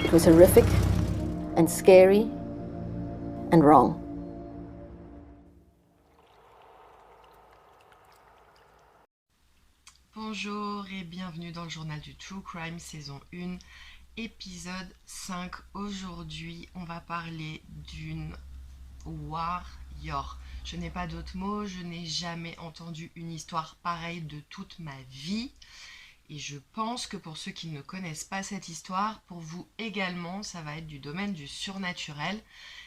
It was horrific and scary and wrong. Bonjour et bienvenue dans le journal du True Crime saison 1, épisode 5. Aujourd'hui, on va parler d'une warrior. Je n'ai pas d'autres mots, je n'ai jamais entendu une histoire pareille de toute ma vie. Et je pense que pour ceux qui ne connaissent pas cette histoire, pour vous également, ça va être du domaine du surnaturel.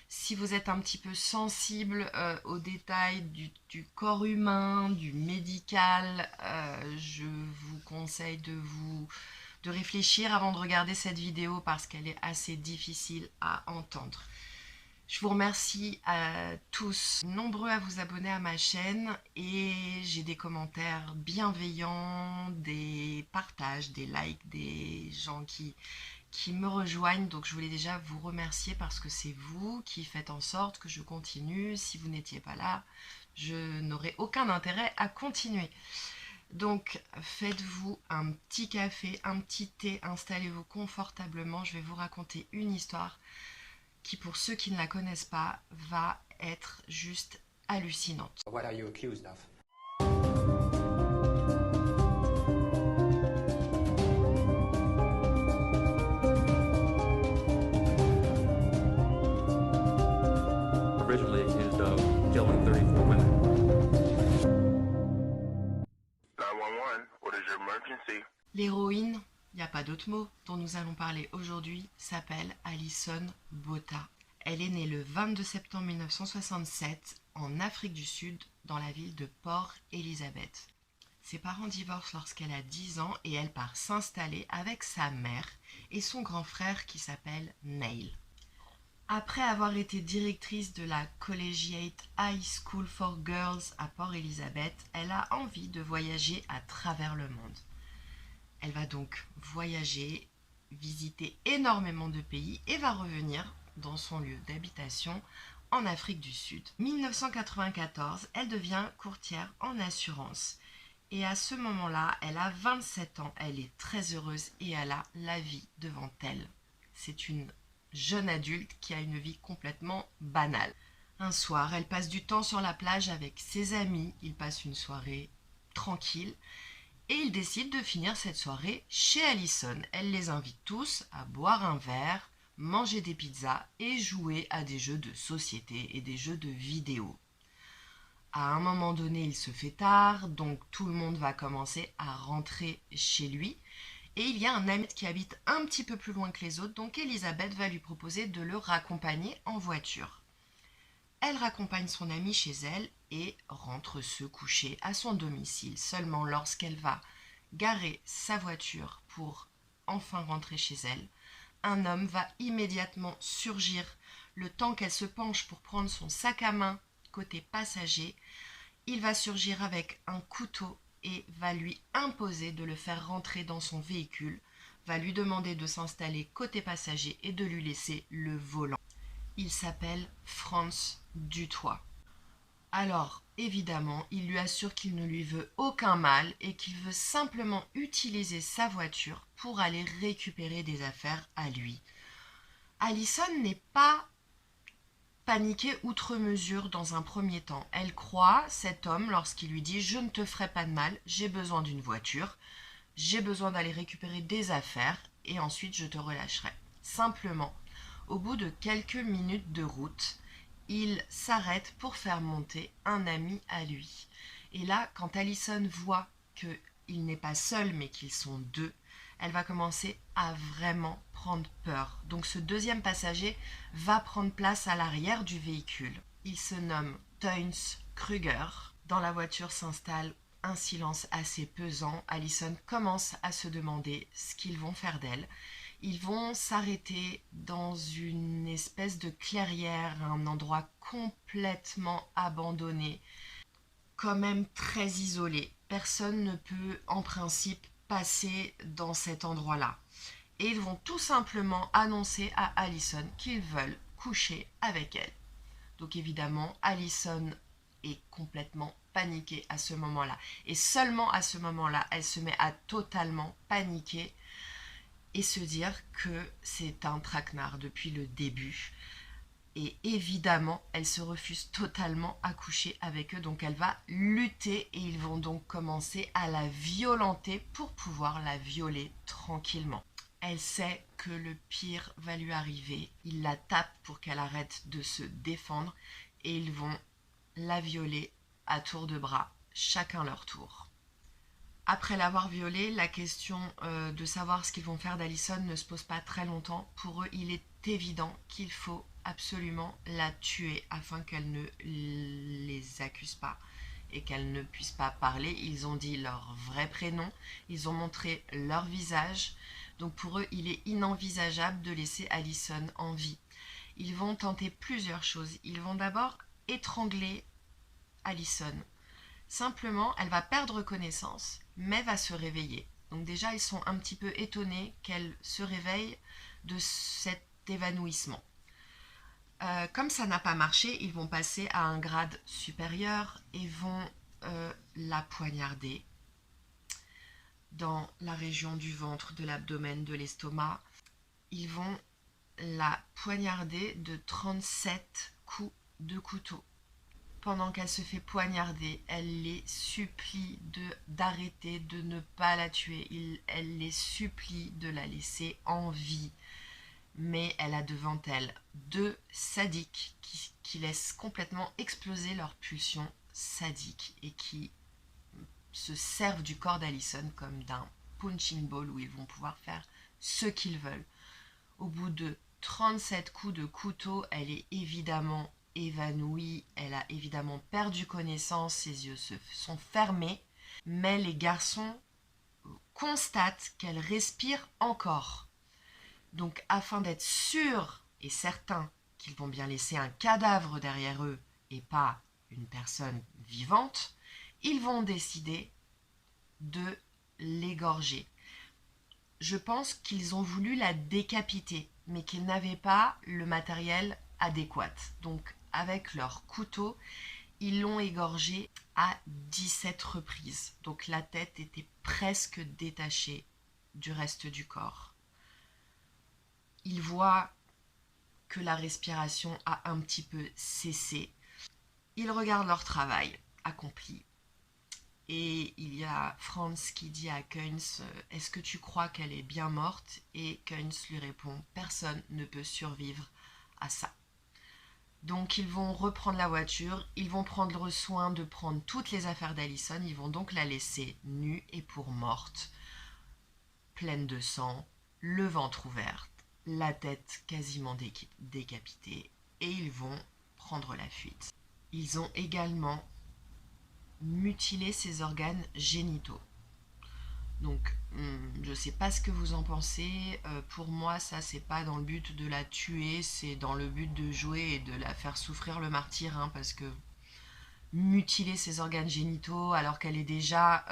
Si vous êtes un petit peu sensible aux détails du corps humain, du médical, je vous conseille de réfléchir avant de regarder cette vidéo parce qu'elle est assez difficile à entendre. Je vous remercie à tous, nombreux à vous abonner à ma chaîne et j'ai des commentaires bienveillants, des partages, des likes, des gens qui me rejoignent. Donc je voulais déjà vous remercier parce que c'est vous qui faites en sorte que je continue. Si vous n'étiez pas là, je n'aurais aucun intérêt à continuer. Donc faites-vous un petit café, un petit thé, installez-vous confortablement. Je vais vous raconter une histoire qui, pour ceux qui ne la connaissent pas, va être juste hallucinante. What are you accused of? Originally accused of killing 34 women. 911, what is your emergency? L'héroïne, il n'y a pas d'autre mot, dont nous allons parler aujourd'hui, s'appelle Alison Botha. Elle est née le 22 septembre 1967 en Afrique du Sud, dans la ville de Port Elizabeth. Ses parents divorcent lorsqu'elle a 10 ans et elle part s'installer avec sa mère et son grand frère qui s'appelle Neil. Après avoir été directrice de la Collegiate High School for Girls à Port Elizabeth, elle a envie de voyager à travers le monde. Elle va donc voyager, visiter énormément de pays et va revenir dans son lieu d'habitation en Afrique du Sud. 1994, elle devient courtière en assurance. Et à ce moment-là, elle a 27 ans, elle est très heureuse et elle a la vie devant elle. C'est une jeune adulte qui a une vie complètement banale. Un soir, elle passe du temps sur la plage avec ses amis, ils passent une soirée tranquille. Et ils décident de finir cette soirée chez Alison. Elle les invite tous à boire un verre, manger des pizzas et jouer à des jeux de société et des jeux de vidéo. À un moment donné, il se fait tard, donc tout le monde va commencer à rentrer chez lui. Et il y a un ami qui habite un petit peu plus loin que les autres, donc Elisabeth va lui proposer de le raccompagner en voiture. Elle raccompagne son amie chez elle et rentre se coucher à son domicile. Seulement lorsqu'elle va garer sa voiture pour enfin rentrer chez elle, un homme va immédiatement surgir. Le temps qu'elle se penche pour prendre son sac à main côté passager, il va surgir avec un couteau et va lui imposer de le faire rentrer dans son véhicule, va lui demander de s'installer côté passager et de lui laisser le volant. Il s'appelle Franz Dutoit. Alors, évidemment, il lui assure qu'il ne lui veut aucun mal et qu'il veut simplement utiliser sa voiture pour aller récupérer des affaires à lui. Alison n'est pas paniquée outre mesure dans un premier temps. Elle croit cet homme lorsqu'il lui dit « Je ne te ferai pas de mal, j'ai besoin d'une voiture, j'ai besoin d'aller récupérer des affaires et ensuite je te relâcherai. » Simplement, au bout de quelques minutes de route, il s'arrête pour faire monter un ami à lui. Et là, quand Alison voit qu'il n'est pas seul mais qu'ils sont deux, elle va commencer à vraiment prendre peur. Donc ce deuxième passager va prendre place à l'arrière du véhicule. Il se nomme Teuns Kruger. Dans la voiture s'installe un silence assez pesant. Alison commence à se demander ce qu'ils vont faire d'elle. Ils vont s'arrêter dans une espèce de clairière, un endroit complètement abandonné, quand même très isolé. Personne ne peut en principe passer dans cet endroit-là. Et ils vont tout simplement annoncer à Alison qu'ils veulent coucher avec elle. Donc évidemment, Alison est complètement paniquée à ce moment-là. Et seulement à ce moment-là, elle se met à totalement paniquer. et se dire que c'est un traquenard depuis le début. Et évidemment, elle se refuse totalement à coucher avec eux, donc elle va lutter et ils vont donc commencer à la violenter pour pouvoir la violer tranquillement. Elle sait que le pire va lui arriver, il la tape pour qu'elle arrête de se défendre et ils vont la violer à tour de bras, chacun leur tour. Après l'avoir violée, la question de savoir ce qu'ils vont faire d'Alison ne se pose pas très longtemps. Pour eux, il est évident qu'il faut absolument la tuer afin qu'elle ne les accuse pas et qu'elle ne puisse pas parler. Ils ont dit leur vrai prénom, ils ont montré leur visage. Donc pour eux, il est inenvisageable de laisser Alison en vie. Ils vont tenter plusieurs choses. Ils vont d'abord étrangler Alison. Simplement, elle va perdre connaissance, mais va se réveiller. Donc déjà, ils sont un petit peu étonnés qu'elle se réveille de cet évanouissement. Comme ça n'a pas marché, ils vont passer à un grade supérieur et vont la poignarder dans la région du ventre, de l'abdomen, de l'estomac. Ils vont la poignarder de 37 coups de couteau. Pendant qu'elle se fait poignarder, elle les supplie d'arrêter, de ne pas la tuer. Elle les supplie de la laisser en vie. Mais elle a devant elle deux sadiques qui laissent complètement exploser leurs pulsions sadiques et qui se servent du corps d'Alison comme d'un punching ball où ils vont pouvoir faire ce qu'ils veulent. Au bout de 37 coups de couteau, elle est évidemment évanouie, elle a évidemment perdu connaissance, ses yeux se sont fermés, mais les garçons constatent qu'elle respire encore. Donc afin d'être sûrs et certains qu'ils vont bien laisser un cadavre derrière eux et pas une personne vivante, ils vont décider de l'égorger. Je pense qu'ils ont voulu la décapiter, mais qu'ils n'avaient pas le matériel adéquat. Donc avec leur couteau, ils l'ont égorgée à 17 reprises. Donc la tête était presque détachée du reste du corps. Ils voient que la respiration a un petit peu cessé. Ils regardent leur travail accompli. Et il y a Franz qui dit à Keynes « Est-ce que tu crois qu'elle est bien morte ?» Et Keynes lui répond « Personne ne peut survivre à ça. » Donc ils vont reprendre la voiture, ils vont prendre soin de prendre toutes les affaires d'Alison, ils vont donc la laisser nue et pour morte, pleine de sang, le ventre ouvert, la tête quasiment décapitée, et ils vont prendre la fuite. Ils ont également mutilé ses organes génitaux. Donc, je sais pas ce que vous en pensez. Pour moi, ça, c'est pas dans le but de la tuer, c'est dans le but de jouer et de la faire souffrir le martyre, hein, parce que mutiler ses organes génitaux alors qu'elle est déjà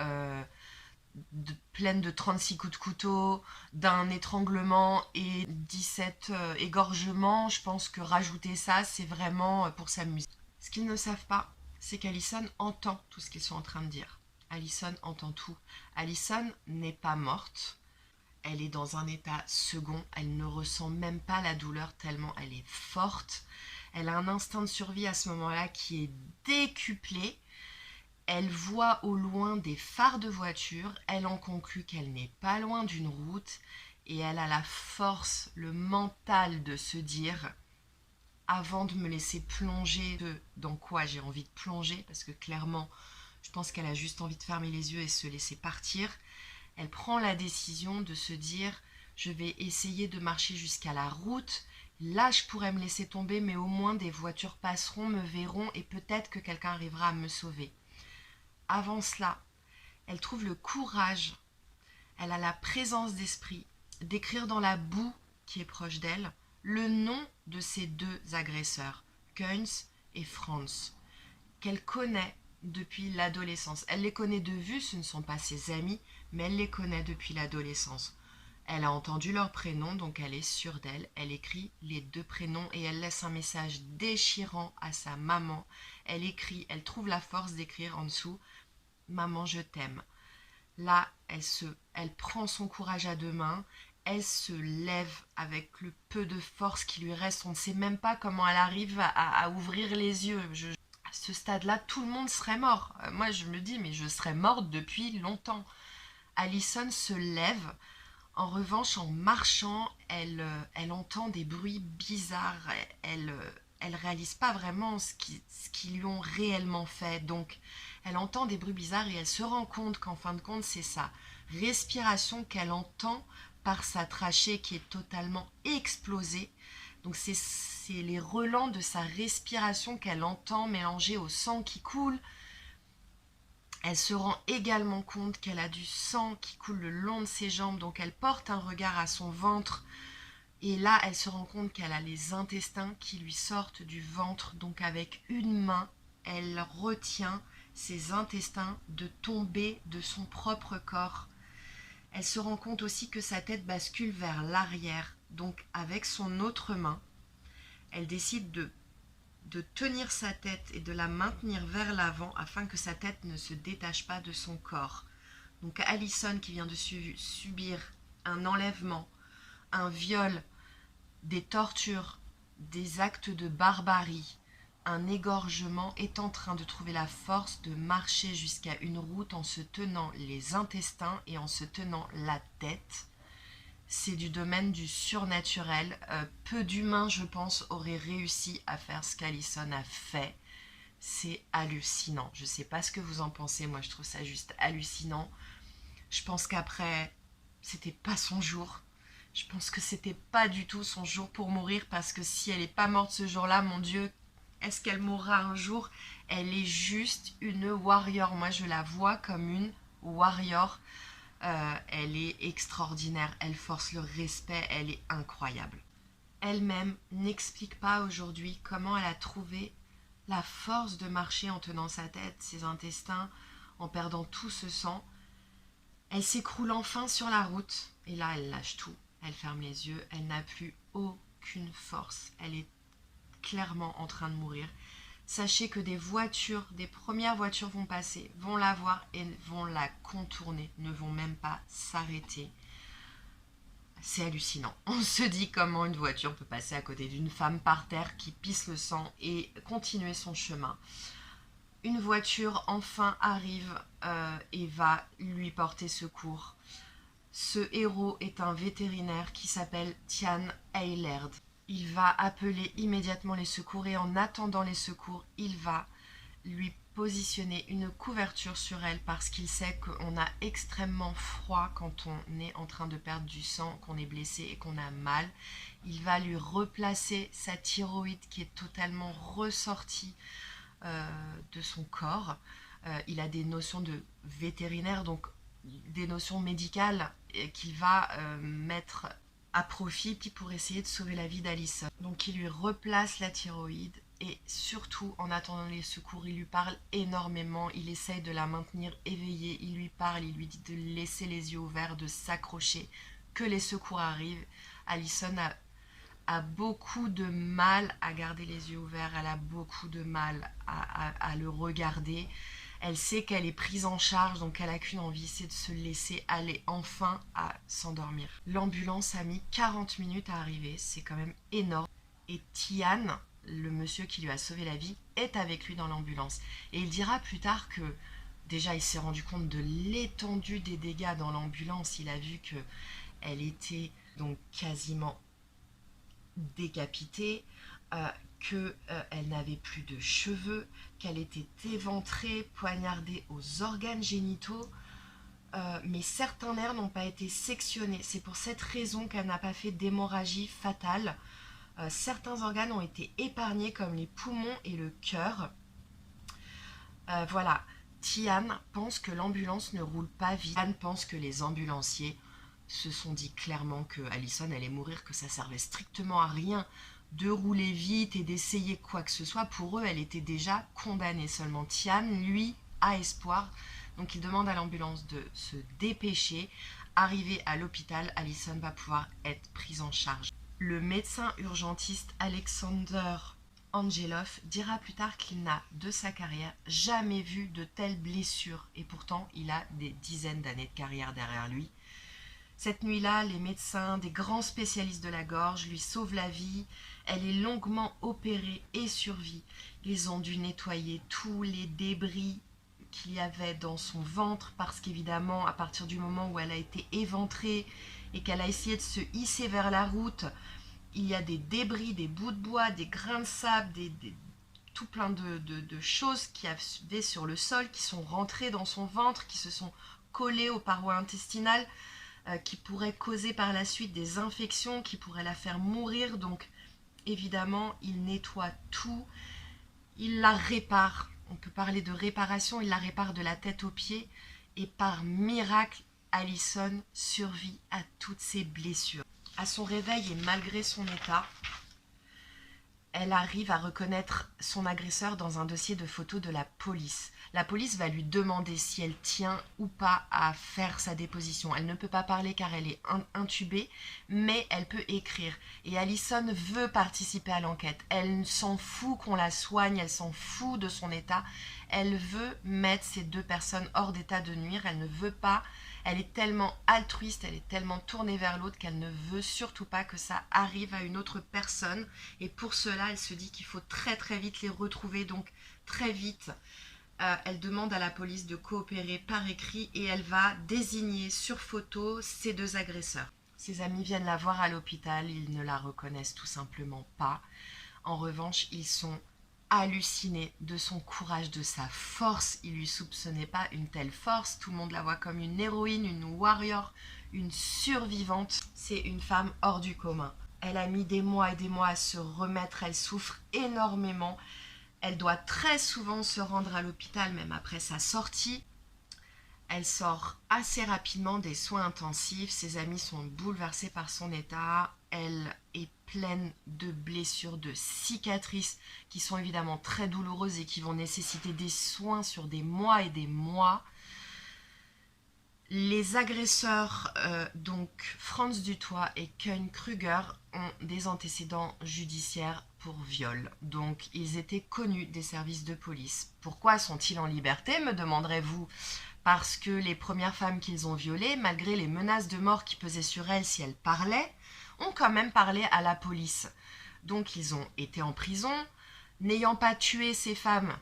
pleine de 36 coups de couteau, d'un étranglement et 17 égorgements, je pense que rajouter ça, c'est vraiment pour s'amuser. Ce qu'ils ne savent pas, c'est qu'Alison entend tout ce qu'ils sont en train de dire. Alison entend tout. Alison n'est pas morte. Elle est dans un état second. Elle ne ressent même pas la douleur tellement elle est forte. Elle a un instinct de survie à ce moment-là qui est décuplé. Elle voit au loin des phares de voiture. Elle en conclut qu'elle n'est pas loin d'une route. Et elle a la force, le mental de se dire « Avant de me laisser plonger dans quoi j'ai envie de plonger ?» Parce que clairement, je pense qu'elle a juste envie de fermer les yeux et se laisser partir. Elle prend la décision de se dire « Je vais essayer de marcher jusqu'à la route. Là, je pourrais me laisser tomber, mais au moins des voitures passeront, me verront et peut-être que quelqu'un arrivera à me sauver. » Avant cela, elle trouve le courage, elle a la présence d'esprit d'écrire dans la boue qui est proche d'elle le nom de ces deux agresseurs, Keynes et Franz, qu'elle connaît depuis l'adolescence. Elle les connaît de vue, ce ne sont pas ses amis, mais elle les connaît depuis l'adolescence. Elle a entendu leurs prénoms, donc elle est sûre d'elle. Elle écrit les deux prénoms et elle laisse un message déchirant à sa maman. Elle écrit, elle trouve la force d'écrire en dessous « Maman, je t'aime ». Là, elle prend son courage à deux mains, Elle se lève avec le peu de force qui lui reste. On ne sait même pas comment elle arrive à ouvrir les yeux. À ce stade-là, tout le monde serait mort. Moi, je me dis, mais je serais morte depuis longtemps. Allison se lève. En revanche, en marchant, elle entend des bruits bizarres. Elle réalise pas vraiment ce qu'ils lui ont réellement fait. Donc, elle entend des bruits bizarres et elle se rend compte qu'en fin de compte, c'est sa respiration qu'elle entend par sa trachée qui est totalement explosée. Donc, c'est les relents de sa respiration qu'elle entend mélangés au sang qui coule. Elle se rend également compte qu'elle a du sang qui coule le long de ses jambes, donc elle porte un regard à son ventre. Et là, elle se rend compte qu'elle a les intestins qui lui sortent du ventre. Donc avec une main, elle retient ses intestins de tomber de son propre corps. Elle se rend compte aussi que sa tête bascule vers l'arrière. Donc avec son autre main, elle décide de tenir sa tête et de la maintenir vers l'avant afin que sa tête ne se détache pas de son corps. Donc Allison, qui vient de subir un enlèvement, un viol, des tortures, des actes de barbarie, un égorgement, est en train de trouver la force de marcher jusqu'à une route en se tenant les intestins et en se tenant la tête. C'est du domaine du surnaturel. Peu d'humains, je pense, auraient réussi à faire ce qu'Allison a fait. C'est hallucinant. Je ne sais pas ce que vous en pensez. Moi, je trouve ça juste hallucinant. Je pense qu'après, c'était pas son jour. Je pense que c'était pas du tout son jour pour mourir, parce que si elle n'est pas morte ce jour-là, mon Dieu, est-ce qu'elle mourra un jour? Elle est juste une warrior. Moi, je la vois comme une warrior. Elle est extraordinaire, elle force le respect, elle est incroyable. Elle-même n'explique pas aujourd'hui comment elle a trouvé la force de marcher en tenant sa tête, ses intestins, en perdant tout ce sang. Elle s'écroule enfin sur la route, et là elle lâche tout, elle ferme les yeux, elle n'a plus aucune force, elle est clairement en train de mourir. Sachez que des premières voitures vont passer, vont la voir et vont la contourner, ne vont même pas s'arrêter. C'est hallucinant. On se dit comment une voiture peut passer à côté d'une femme par terre qui pisse le sang et continuer son chemin. Une voiture enfin arrive et va lui porter secours. Ce héros est un vétérinaire qui s'appelle Tian Eilerd. Il va appeler immédiatement les secours et en attendant les secours, il va lui positionner une couverture sur elle parce qu'il sait qu'on a extrêmement froid quand on est en train de perdre du sang, qu'on est blessé et qu'on a mal. Il va lui replacer sa thyroïde qui est totalement ressortie de son corps. Il a des notions de vétérinaire, donc des notions médicales qu'il va mettre à profit pour essayer de sauver la vie d'Allison. Donc il lui replace la thyroïde et surtout en attendant les secours, il lui parle énormément, il essaye de la maintenir éveillée, il lui parle, il lui dit de laisser les yeux ouverts, de s'accrocher, que les secours arrivent. Allison a beaucoup de mal à garder les yeux ouverts, elle a beaucoup de mal à le regarder. Elle sait qu'elle est prise en charge, donc elle n'a qu'une envie, c'est de se laisser aller enfin à s'endormir. L'ambulance a mis 40 minutes à arriver, c'est quand même énorme. Et Tian, le monsieur qui lui a sauvé la vie, est avec lui dans l'ambulance. Et il dira plus tard que, déjà il s'est rendu compte de l'étendue des dégâts dans l'ambulance. Il a vu qu'elle était donc quasiment décapitée, qu'elle n'avait plus de cheveux, qu'elle était éventrée, poignardée aux organes génitaux, mais certains nerfs n'ont pas été sectionnés. C'est pour cette raison qu'elle n'a pas fait d'hémorragie fatale. Certains organes ont été épargnés comme les poumons et le cœur. Voilà, Tian pense que l'ambulance ne roule pas vite. Tian pense que les ambulanciers se sont dit clairement que Allison allait mourir, que ça servait strictement à rien de rouler vite et d'essayer quoi que ce soit. Pour eux, elle était déjà condamnée. Seulement Tian, lui, a espoir. Donc il demande à l'ambulance de se dépêcher. Arrivé à l'hôpital, Allison va pouvoir être prise en charge. Le médecin urgentiste Alexander Angelov dira plus tard qu'il n'a, de sa carrière, jamais vu de telles blessures. Et pourtant, il a des dizaines d'années de carrière derrière lui. Cette nuit-là, les médecins, des grands spécialistes de la gorge, lui sauvent la vie. Elle est longuement opérée et survit. Ils ont dû nettoyer tous les débris qu'il y avait dans son ventre parce qu'évidemment, à partir du moment où elle a été éventrée et qu'elle a essayé de se hisser vers la route, il y a des débris, des bouts de bois, des grains de sable, tout plein de choses qui avaient sur le sol, qui sont rentrées dans son ventre, qui se sont collées aux parois intestinales, qui pourraient causer par la suite des infections, qui pourraient la faire mourir. Donc évidemment, il nettoie tout, il la répare. On peut parler de réparation, il la répare de la tête aux pieds. Et par miracle, Allison survit à toutes ses blessures. À son réveil et malgré son état, elle arrive à reconnaître son agresseur dans un dossier de photos de la police. La police va lui demander si elle tient ou pas à faire sa déposition. Elle ne peut pas parler car elle est intubée, mais elle peut écrire. Et Allison veut participer à l'enquête. Elle s'en fout qu'on la soigne, elle s'en fout de son état. Elle veut mettre ces deux personnes hors d'état de nuire. Elle ne veut pas. Elle est tellement altruiste, elle est tellement tournée vers l'autre qu'elle ne veut surtout pas que ça arrive à une autre personne. Et pour cela, elle se dit qu'il faut très très vite les retrouver. Donc très vite, elle demande à la police de coopérer par écrit et elle va désigner sur photo ces deux agresseurs. Ses amis viennent la voir à l'hôpital, ils ne la reconnaissent tout simplement pas. En revanche, ils sont halluciné de son courage, de sa force. Il lui soupçonnait pas une telle force. Tout le monde la voit comme une héroïne, une warrior, une survivante. C'est une femme hors du commun. Elle a mis des mois et des mois à se remettre. Elle souffre énormément. Elle doit très souvent se rendre à l'hôpital, même après sa sortie. Elle sort assez rapidement des soins intensifs. Ses amis sont bouleversés par son état. Elle est pleine de blessures, de cicatrices qui sont évidemment très douloureuses et qui vont nécessiter des soins sur des mois et des mois. Les agresseurs, donc Franz Dutoit et Koen Kruger, ont des antécédents judiciaires pour viol. Donc ils étaient connus des services de police. Pourquoi sont-ils en liberté, me demanderez-vous ? Parce que les premières femmes qu'ils ont violées, malgré les menaces de mort qui pesaient sur elles si elles parlaient, ont quand même parlé à la police. Donc ils ont été en prison. N'ayant pas tué ces femmes,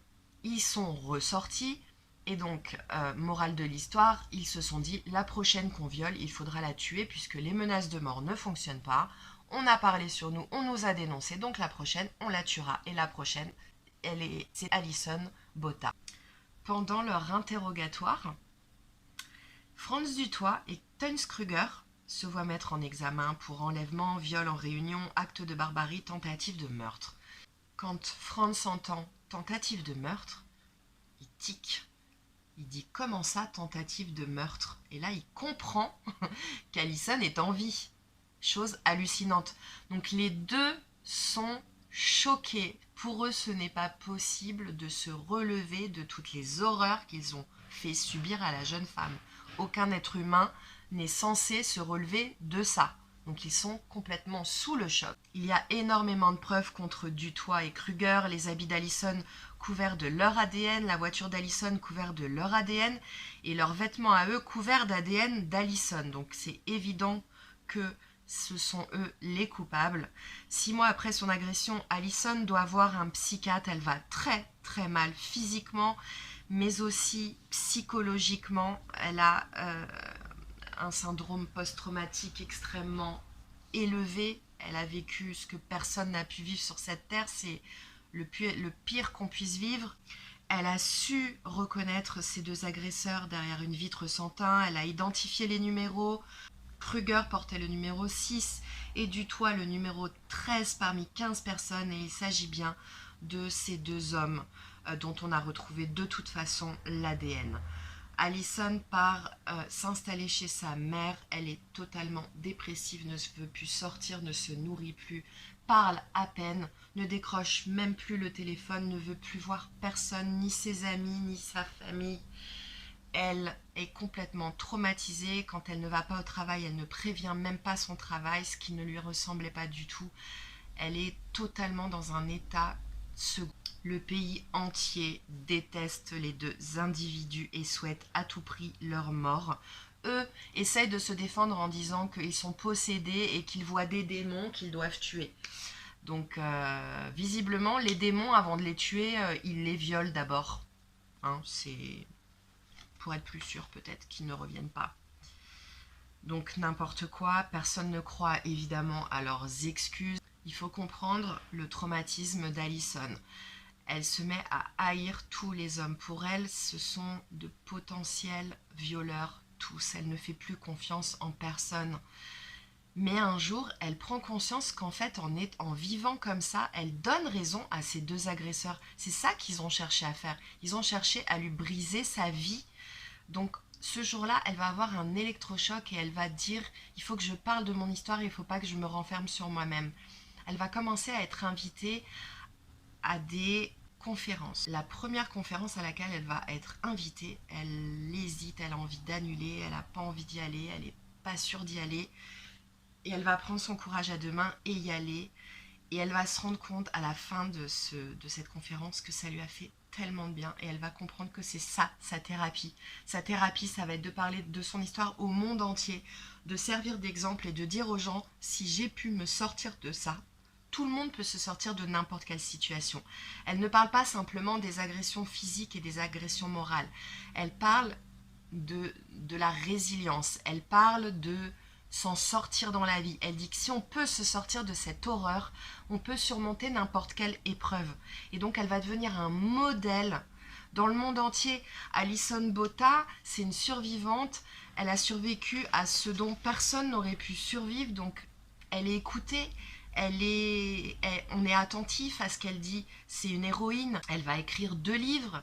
ils sont ressortis. Et donc, morale de l'histoire, ils se sont dit, la prochaine qu'on viole, il faudra la tuer puisque les menaces de mort ne fonctionnent pas. On a parlé sur nous, on nous a dénoncé, donc la prochaine, on la tuera. Et la prochaine, c'est Allison Botta. Pendant leur interrogatoire, Franz Dutoit et Koen Kruger se voient mettre en examen pour enlèvement, viol en réunion, acte de barbarie, tentative de meurtre. Quand Franz entend tentative de meurtre, il tique. Il dit « Comment ça, tentative de meurtre ?» Et là, il comprend qu'Allison est en vie. Chose hallucinante. Donc les deux sont choqués. Pour eux, ce n'est pas possible de se relever de toutes les horreurs qu'ils ont fait subir à la jeune femme. Aucun être humain n'est censé se relever de ça. Donc ils sont complètement sous le choc. Il y a énormément de preuves contre Dutoit et Kruger, les habits d'Allison couverts de leur ADN, la voiture d'Allison couverte de leur ADN et leurs vêtements à eux couverts d'ADN d'Allison. Donc c'est évident que ce sont eux les coupables. 6 mois après son agression, Allison doit voir un psychiatre. Elle va très très mal physiquement, mais aussi psychologiquement. Elle a un syndrome post-traumatique extrêmement élevé. Elle a vécu ce que personne n'a pu vivre sur cette terre. C'est le pire qu'on puisse vivre. Elle a su reconnaître ces deux agresseurs derrière une vitre sans teint. Elle a identifié les numéros. Kruger portait le numéro 6 et Dutoit le numéro 13 parmi 15 personnes. Et il s'agit bien de ces deux hommes dont on a retrouvé de toute façon l'ADN. Allison part s'installer chez sa mère. Elle est totalement dépressive, ne veut plus sortir, ne se nourrit plus, parle à peine, ne décroche même plus le téléphone, ne veut plus voir personne, ni ses amis, ni sa famille. Elle est complètement traumatisée. Quand elle ne va pas au travail, elle ne prévient même pas son travail, ce qui ne lui ressemblait pas du tout. Elle est totalement dans un état second. Le pays entier déteste les deux individus et souhaite à tout prix leur mort. eux, essayent de se défendre en disant qu'ils sont possédés et qu'ils voient des démons qu'ils doivent tuer. Donc, visiblement, les démons, avant de les tuer, ils les violent d'abord. Hein, c'est pour être plus sûr, peut-être, qu'ils ne reviennent pas. Donc, n'importe quoi, personne ne croit évidemment à leurs excuses. Il faut comprendre le traumatisme d'Alison. Elle se met à haïr tous les hommes. Pour elle, ce sont de potentiels violeurs tous. Elle ne fait plus confiance en personne. Mais un jour, elle prend conscience qu'en fait, en vivant comme ça, elle donne raison à ces deux agresseurs. C'est ça qu'ils ont cherché à faire. Ils ont cherché à lui briser sa vie. Donc, ce jour-là, elle va avoir un électrochoc et elle va dire « Il faut que je parle de mon histoire, il ne faut pas que je me renferme sur moi-même ». Elle va commencer à être invitée à des conférences. La première conférence à laquelle elle va être invitée, elle hésite, elle a envie d'annuler, elle n'a pas envie d'y aller, elle n'est pas sûre d'y aller. Et elle va prendre son courage à deux mains et y aller. Et elle va se rendre compte à la fin de cette conférence que ça lui a fait tellement de bien. Et elle va comprendre que c'est ça, sa thérapie. Sa thérapie, ça va être de parler de son histoire au monde entier, de servir d'exemple et de dire aux gens, si j'ai pu me sortir de ça, tout le monde peut se sortir de n'importe quelle situation. Elle ne parle pas simplement des agressions physiques et des agressions morales. Elle parle de la résilience. Elle parle de s'en sortir dans la vie. Elle dit que si on peut se sortir de cette horreur, on peut surmonter n'importe quelle épreuve. Et donc elle va devenir un modèle dans le monde entier. Alison Botta, c'est une survivante. Elle a survécu à ce dont personne n'aurait pu survivre. Donc elle est écoutée. On est attentif à ce qu'elle dit. C'est une héroïne. Elle va écrire 2 livres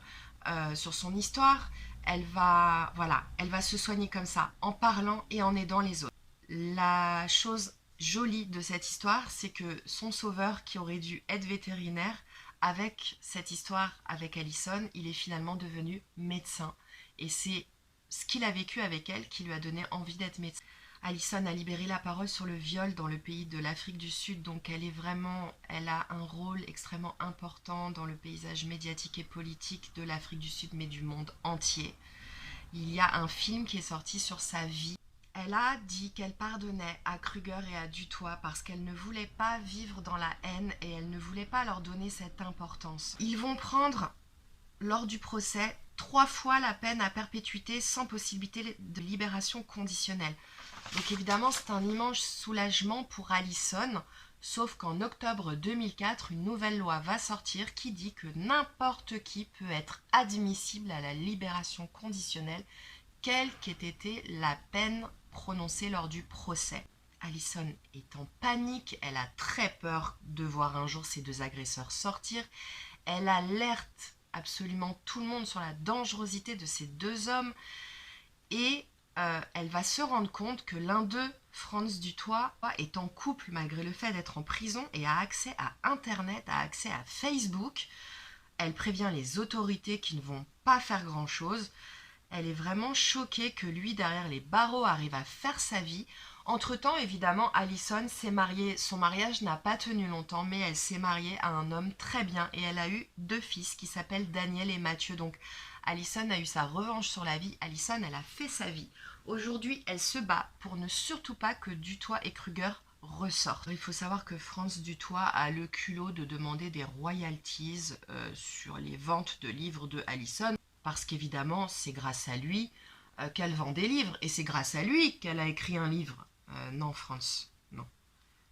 sur son histoire. Elle va se soigner comme ça, en parlant et en aidant les autres. La chose jolie de cette histoire, c'est que son sauveur, qui aurait dû être vétérinaire, avec cette histoire, avec Alison, il est finalement devenu médecin. Et c'est ce qu'il a vécu avec elle qui lui a donné envie d'être médecin. Alison a libéré la parole sur le viol dans le pays de l'Afrique du Sud, donc elle a un rôle extrêmement important dans le paysage médiatique et politique de l'Afrique du Sud, mais du monde entier. Il y a un film qui est sorti sur sa vie. Elle a dit qu'elle pardonnait à Kruger et à Dutoit parce qu'elle ne voulait pas vivre dans la haine et elle ne voulait pas leur donner cette importance. Ils vont prendre, lors du procès, 3 fois la peine à perpétuité sans possibilité de libération conditionnelle. Donc évidemment, c'est un immense soulagement pour Alison, sauf qu'en octobre 2004, une nouvelle loi va sortir qui dit que n'importe qui peut être admissible à la libération conditionnelle, quelle qu'ait été la peine prononcée lors du procès. Alison est en panique, elle a très peur de voir un jour ces 2 agresseurs sortir. Elle alerte absolument tout le monde sur la dangerosité de ces 2 hommes et elle va se rendre compte que l'un d'eux, Franz Dutoit, est en couple malgré le fait d'être en prison et a accès à Internet, a accès à Facebook. Elle prévient les autorités qui ne vont pas faire grand-chose. Elle est vraiment choquée que lui, derrière les barreaux, arrive à faire sa vie. Entre-temps, évidemment, Alison s'est mariée. Son mariage n'a pas tenu longtemps, mais elle s'est mariée à un homme très bien. Et elle a eu 2 fils qui s'appellent Daniel et Mathieu. Donc, Alison a eu sa revanche sur la vie. Alison, elle a fait sa vie. Aujourd'hui, elle se bat pour ne surtout pas que Dutoit et Kruger ressortent. Il faut savoir que Franz Dutoit a le culot de demander des royalties sur les ventes de livres de Alison. Parce qu'évidemment, c'est grâce à lui qu'elle vend des livres. Et c'est grâce à lui qu'elle a écrit un livre. Non, France, non.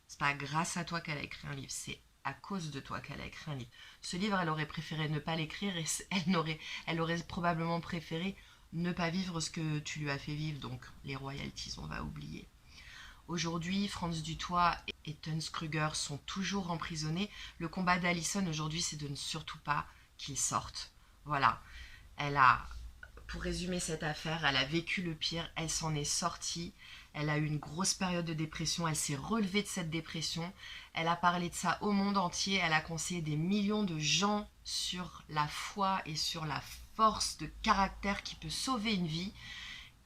C'est pas grâce à toi qu'elle a écrit un livre, c'est à cause de toi qu'elle a écrit un livre. Ce livre, elle aurait préféré ne pas l'écrire et elle aurait probablement préféré ne pas vivre ce que tu lui as fait vivre. Donc, les royalties, on va oublier. Aujourd'hui, Franz Dutoit et Tuns Kruger sont toujours emprisonnés. Le combat d'Alison aujourd'hui, c'est de ne surtout pas qu'ils sortent. Voilà. Pour résumer cette affaire, elle a vécu le pire, elle s'en est sortie, elle a eu une grosse période de dépression, elle s'est relevée de cette dépression, elle a parlé de ça au monde entier, elle a conseillé des millions de gens sur la foi et sur la force de caractère qui peut sauver une vie.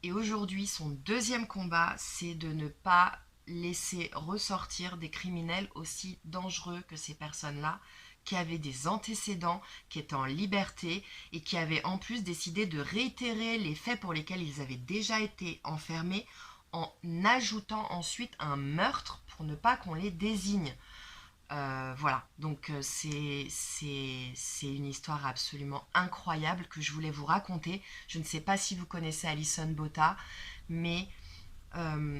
Et aujourd'hui, son 2e combat, c'est de ne pas laisser ressortir des criminels aussi dangereux que ces personnes-là, qui avait des antécédents, qui était en liberté et qui avait en plus décidé de réitérer les faits pour lesquels ils avaient déjà été enfermés en ajoutant ensuite un meurtre pour ne pas qu'on les désigne. Voilà, donc c'est une histoire absolument incroyable que je voulais vous raconter. Je ne sais pas si vous connaissez Alison Botta, mais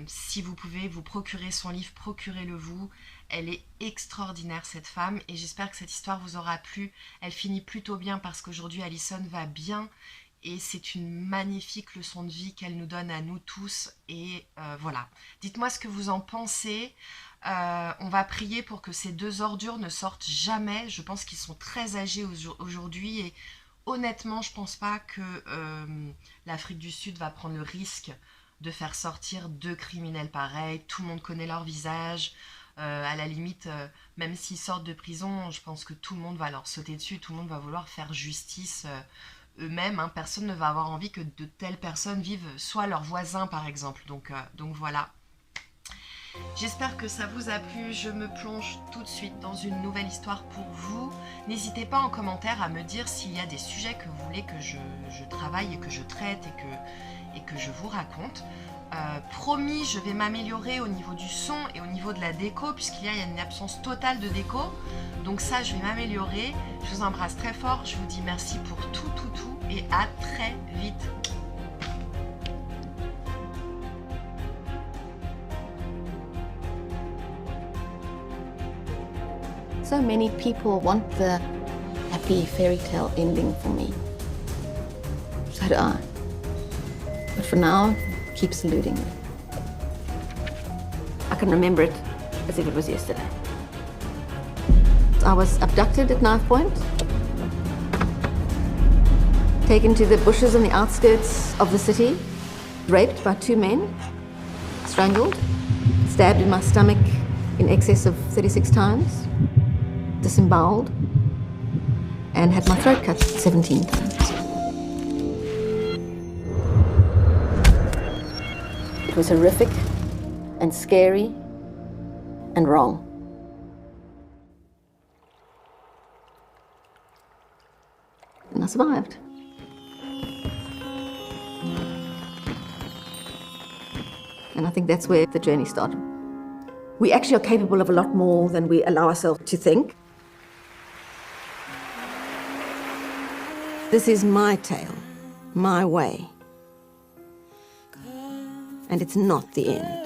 si vous pouvez vous procurer son livre, procurez-le vous. Elle est extraordinaire cette femme et j'espère que cette histoire vous aura plu. Elle finit plutôt bien parce qu'aujourd'hui Alison va bien et c'est une magnifique leçon de vie qu'elle nous donne à nous tous et voilà. Dites-moi ce que vous en pensez. On va prier pour que ces deux ordures ne sortent jamais. Je pense qu'ils sont très âgés aujourd'hui et honnêtement je pense pas que l'Afrique du Sud va prendre le risque de faire sortir deux criminels pareils. Tout le monde connaît leur visage. À la limite, même s'ils sortent de prison, je pense que tout le monde va leur sauter dessus. Tout le monde va vouloir faire justice eux-mêmes. Hein. Personne ne va avoir envie que de telles personnes vivent, soit leurs voisins par exemple. Donc voilà. J'espère que ça vous a plu. Je me plonge tout de suite dans une nouvelle histoire pour vous. N'hésitez pas en commentaire à me dire s'il y a des sujets que vous voulez que je travaille et que je traite et que je vous raconte. Promis, je vais m'améliorer au niveau du son et au niveau de la déco puisqu'il y a une absence totale de déco. Donc ça, je vais m'améliorer. Je vous embrasse très fort. Je vous dis merci pour tout et à très vite. So many people want the happy fairy tale ending for me. So do I. But for now, it keeps eluding me. I can remember it as if it was yesterday. I was abducted at knife point, taken to the bushes on the outskirts of the city, raped by two men, strangled, stabbed in my stomach in excess of 36 times, disemboweled, and had my throat cut 17 times. It was horrific and scary and wrong. And I survived. And I think that's where the journey started. We actually are capable of a lot more than we allow ourselves to think. This is my tale, my way. And it's not the end.